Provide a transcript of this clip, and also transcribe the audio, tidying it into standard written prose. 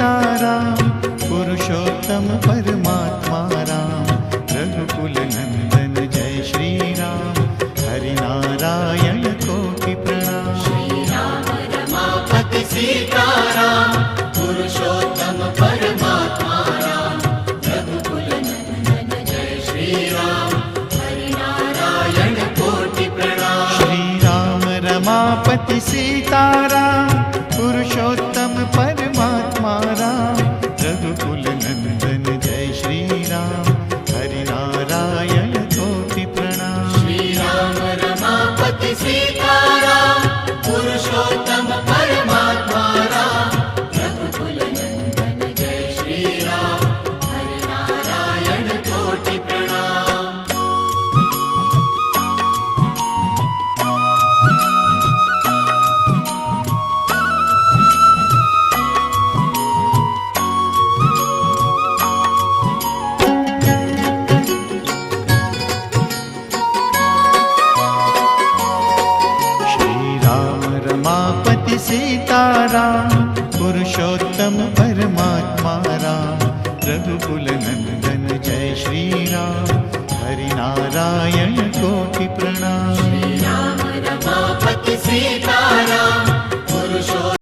सीताराम पुरुषोत्तम परमात्मा राम रघुकुल नंदन जय श्री राम हरि नारायण कोटि प्रणाम। श्री राम रमापति सीताराम पुरुषोत्तम परमात्मा राम रघुकुल नंदन जय श्री राम हरि नारायण कोटि प्रणाम। श्री राम रमापति सीताराम पुरुषोत्तम परमात्मा राम रघुकुल नंदन जय श्री राम हरि नारायण कोटि प्रणाम। श्री राम रमापति सीताराम पुरुषोत्तम परमात्मा राम रघुकुल नंदन जय श्री राम हरि नारायण कोटि प्रणाम। रमापति सीताराम पुरुषोत्तम परमात्मा राम रघुकुल नंदन जय श्री राम हरि नारायण कोटि प्रणाम। श्री राम रमापति सीताराम